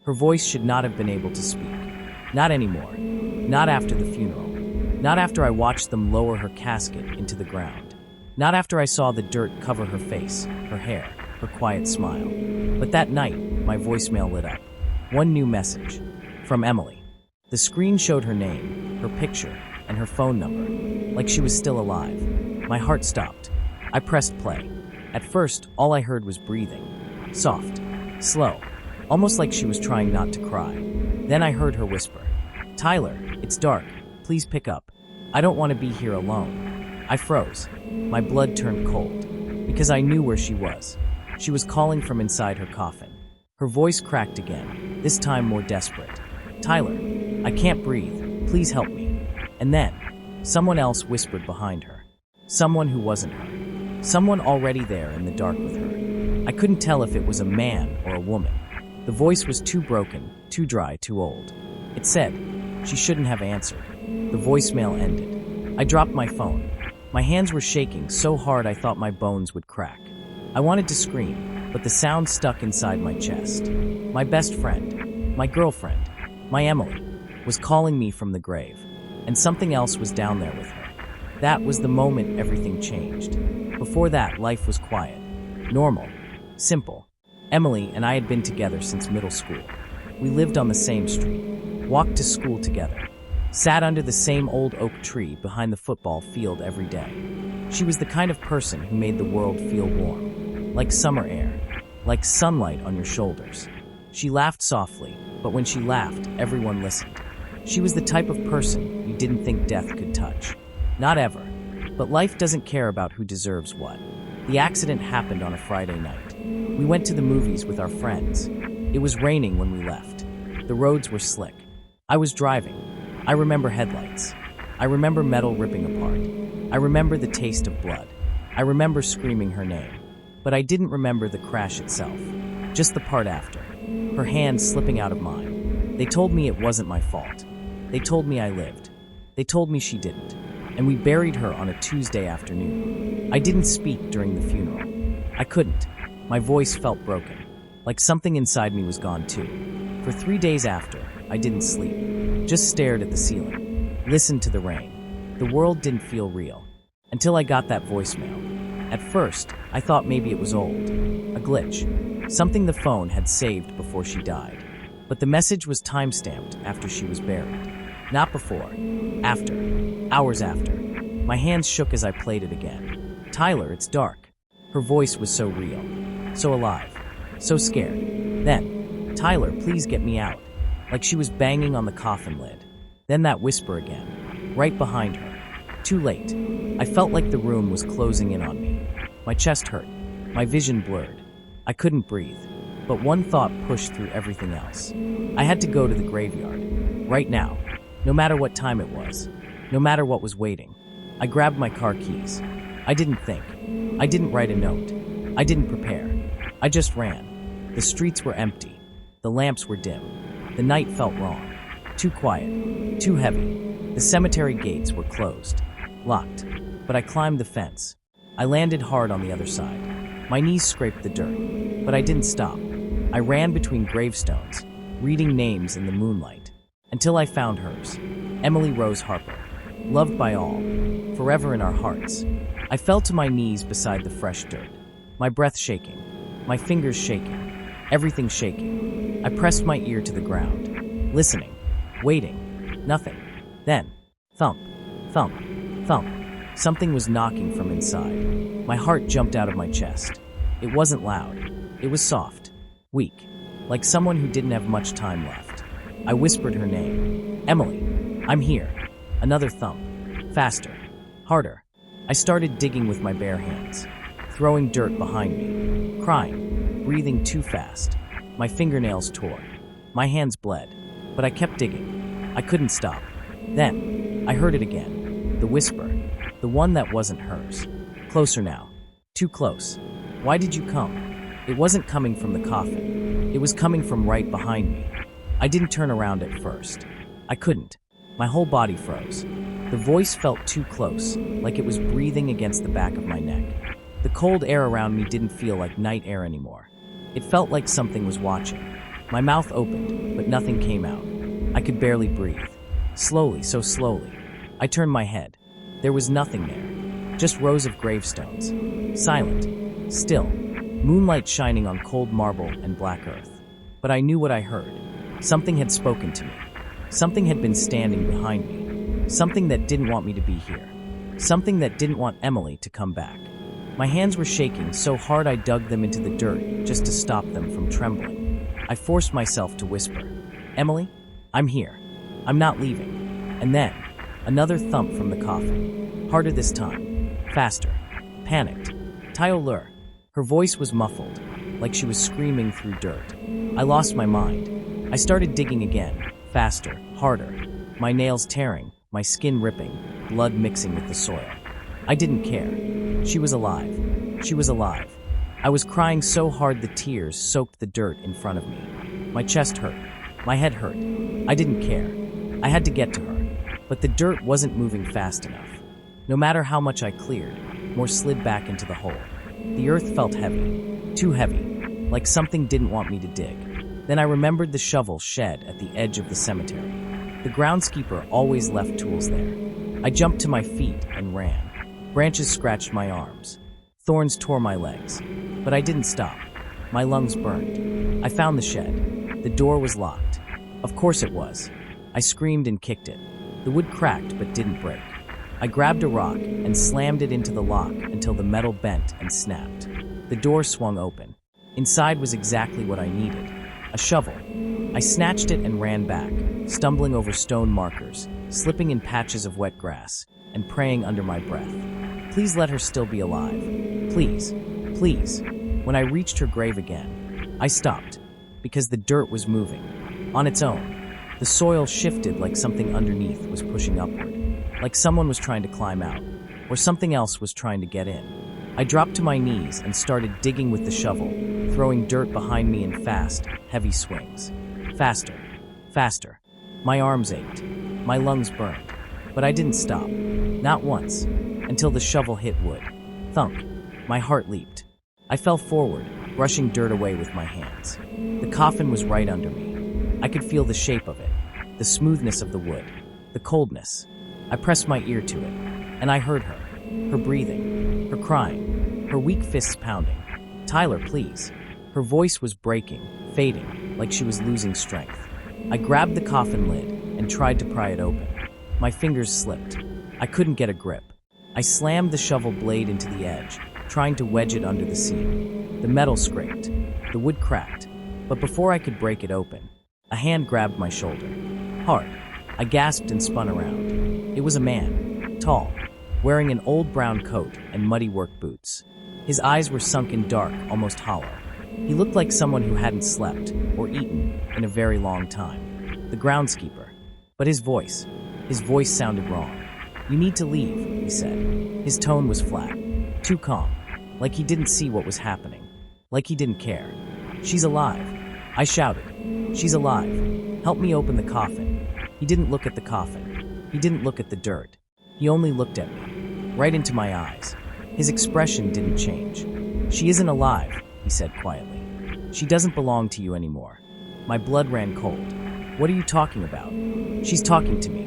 Her voice should not have been able to speak. Not anymore. Not after the funeral. Not after I watched them lower her casket into the ground. Not after I saw the dirt cover her face, her hair, her quiet smile. But that night, my voicemail lit up. One new message. From Emily. The screen showed her name, her picture, and her phone number, like she was still alive. My heart stopped. I pressed play. At first, all I heard was breathing. Soft. Slow. Almost like she was trying not to cry. Then I heard her whisper. Tyler, it's dark. Please pick up. I don't want to be here alone. I froze. My blood turned cold. Because I knew where she was. She was calling from inside her coffin. Her voice cracked again, this time more desperate. Tyler, I can't breathe. Please help me. And then, someone else whispered behind her. Someone who wasn't her. Someone already there in the dark with her. I couldn't tell if it was a man or a woman. The voice was too broken, too dry, too old. It said, she shouldn't have answered. The voicemail ended. I dropped my phone. My hands were shaking so hard I thought my bones would crack. I wanted to scream, but the sound stuck inside my chest. My best friend, my girlfriend, my Emily, was calling me from the grave, and something else was down there with her. That was the moment everything changed. Before that, life was quiet, normal, simple. Emily and I had been together since middle school. We lived on the same street, walked to school together, sat under the same old oak tree behind the football field every day. She was the kind of person who made the world feel warm, like summer air, like sunlight on your shoulders. She laughed softly, but when she laughed, everyone listened. She was the type of person you didn't think death could touch. Not ever. But life doesn't care about who deserves what. The accident happened on a Friday night. We went to the movies with our friends. It was raining when we left. The roads were slick. I was driving. I remember headlights. I remember metal ripping apart. I remember the taste of blood. I remember screaming her name. But I didn't remember the crash itself. Just the part after. Her hand slipping out of mine. They told me it wasn't my fault. They told me I lived. They told me she didn't. And we buried her on a Tuesday afternoon. I didn't speak during the funeral. I couldn't. My voice felt broken, like something inside me was gone too. For 3 days after, I didn't sleep. Just stared at the ceiling, listened to the rain. The world didn't feel real, until I got that voicemail. At first, I thought maybe it was old, a glitch, something the phone had saved before she died. But the message was time-stamped after she was buried. Not before. After. Hours after. My hands shook as I played it again. Tyler, it's dark. Her voice was so real. So alive. So scared. Then, Tyler, please get me out. Like she was banging on the coffin lid. Then that whisper again. Right behind her. Too late. I felt like the room was closing in on me. My chest hurt. My vision blurred. I couldn't breathe. But one thought pushed through everything else. I had to go to the graveyard. Right now. No matter what time it was, no matter what was waiting. I grabbed my car keys. I didn't think. I didn't write a note. I didn't prepare. I just ran. The streets were empty. The lamps were dim. The night felt wrong. Too quiet. Too heavy. The cemetery gates were closed. Locked. But I climbed the fence. I landed hard on the other side. My knees scraped the dirt. But I didn't stop. I ran between gravestones, reading names in the moonlight. Until I found hers, Emily Rose Harper, loved by all, forever in our hearts. I fell to my knees beside the fresh dirt, my breath shaking, my fingers shaking, everything shaking. I pressed my ear to the ground, listening, waiting, nothing. Then, thump, thump, thump, something was knocking from inside. My heart jumped out of my chest. It wasn't loud. It was soft, weak, like someone who didn't have much time left. I whispered her name. Emily, I'm here. Another thump. Faster. Harder. I started digging with my bare hands, throwing dirt behind me, crying, breathing too fast. My fingernails tore. My hands bled, but I kept digging. I couldn't stop. Then, I heard it again. The whisper. The one that wasn't hers. Closer now. Too close. Why did you come? It wasn't coming from the coffin. It was coming from right behind me. I didn't turn around at first. I couldn't. My whole body froze. The voice felt too close, like it was breathing against the back of my neck. The cold air around me didn't feel like night air anymore. It felt like something was watching. My mouth opened, but nothing came out. I could barely breathe. Slowly, so slowly, I turned my head. There was nothing there, just rows of gravestones. Silent, still, moonlight shining on cold marble and black earth. But I knew what I heard. Something had spoken to me. Something had been standing behind me. Something that didn't want me to be here. Something that didn't want Emily to come back. My hands were shaking so hard I dug them into the dirt just to stop them from trembling. I forced myself to whisper, "Emily, I'm here. I'm not leaving." And then, another thump from the coffin. Harder this time. Faster. Panicked. Tyler. Her voice was muffled, like she was screaming through dirt. I lost my mind. I started digging again. Faster. Harder. My nails tearing, my skin ripping, blood mixing with the soil. I didn't care. She was alive. She was alive. I was crying so hard the tears soaked the dirt in front of me. My chest hurt. My head hurt. I didn't care. I had to get to her. But the dirt wasn't moving fast enough. No matter how much I cleared, more slid back into the hole. The earth felt heavy. Too heavy. Like something didn't want me to dig. Then I remembered the shovel shed at the edge of the cemetery. The groundskeeper always left tools there. I jumped to my feet and ran. Branches scratched my arms. Thorns tore my legs. But I didn't stop. My lungs burned. I found the shed. The door was locked. Of course it was. I screamed and kicked it. The wood cracked but didn't break. I grabbed a rock and slammed it into the lock until the metal bent and snapped. The door swung open. Inside was exactly what I needed. A shovel. I snatched it and ran back, stumbling over stone markers, slipping in patches of wet grass, and praying under my breath. Please let her still be alive. Please. Please. When I reached her grave again, I stopped, because the dirt was moving. On its own. The soil shifted like something underneath was pushing upward, like someone was trying to climb out, or something else was trying to get in. I dropped to my knees and started digging with the shovel, throwing dirt behind me in fast, heavy swings. Faster. Faster. My arms ached. My lungs burned. But I didn't stop. Not once. Until the shovel hit wood. Thunk. My heart leaped. I fell forward, brushing dirt away with my hands. The coffin was right under me. I could feel the shape of it, the smoothness of the wood, the coldness. I pressed my ear to it, and I heard her breathing, her crying, her weak fists pounding. "Tyler, please." Her voice was breaking, fading, like she was losing strength. I grabbed the coffin lid and tried to pry it open. My fingers slipped. I couldn't get a grip. I slammed the shovel blade into the edge, trying to wedge it under the seam. The metal scraped. The wood cracked. But before I could break it open, a hand grabbed my shoulder. Hard. I gasped and spun around. It was a man, tall, wearing an old brown coat and muddy work boots. His eyes were sunken dark, almost hollow. He looked like someone who hadn't slept or eaten in a very long time. The groundskeeper. But his voice sounded wrong. "You need to leave," he said. His tone was flat, too calm, like he didn't see what was happening, like he didn't care. "She's alive," I shouted. "She's alive. Help me open the coffin." He didn't look at the coffin. He didn't look at the dirt. He only looked at me, right into my eyes. His expression didn't change. "She isn't alive," he said quietly. "She doesn't belong to you anymore." My blood ran cold. "What are you talking about?" "She's talking to me.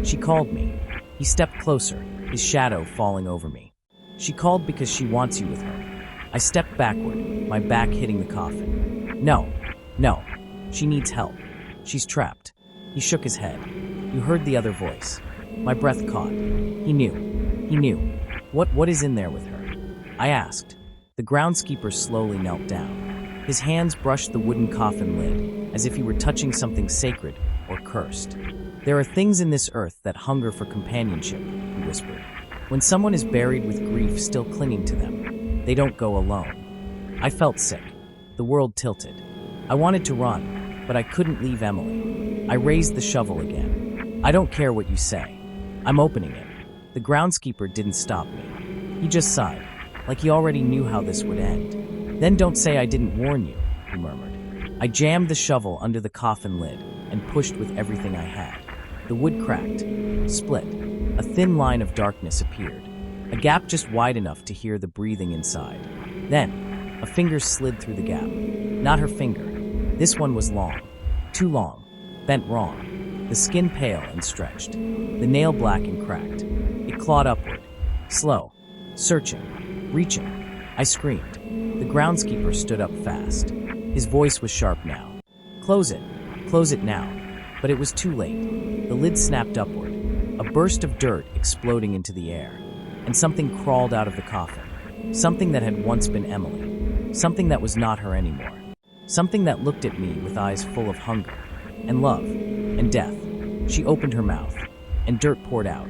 She called me." He stepped closer, his shadow falling over me. "She called because she wants you with her." I stepped backward, my back hitting the coffin. No. She needs help. She's trapped." He shook his head. "You heard the other voice." My breath caught. He knew. What is in there with her?" I asked. The groundskeeper slowly knelt down. His hands brushed the wooden coffin lid, as if he were touching something sacred or cursed. "There are things in this earth that hunger for companionship," he whispered. "When someone is buried with grief still clinging to them, they don't go alone." I felt sick. The world tilted. I wanted to run, but I couldn't leave Emily. I raised the shovel again. "I don't care what you say. I'm opening it." The groundskeeper didn't stop me. He just sighed, like he already knew how this would end. "Then don't say I didn't warn you," he murmured. I jammed the shovel under the coffin lid and pushed with everything I had. The wood cracked, split. A thin line of darkness appeared, a gap just wide enough to hear the breathing inside. Then, a finger slid through the gap. Not her finger. This one was long, too long, bent wrong, the skin pale and stretched, the nail black and cracked. It clawed upward, slow, searching, reaching. I screamed. The groundskeeper stood up fast. His voice was sharp now. Close it now. But it was too late. The lid snapped upward, a burst of dirt exploding into the air, and something crawled out of the coffin. Something that had once been Emily. Something that was not her anymore. Something that looked at me with eyes full of hunger, and love, and death. She opened her mouth, and dirt poured out.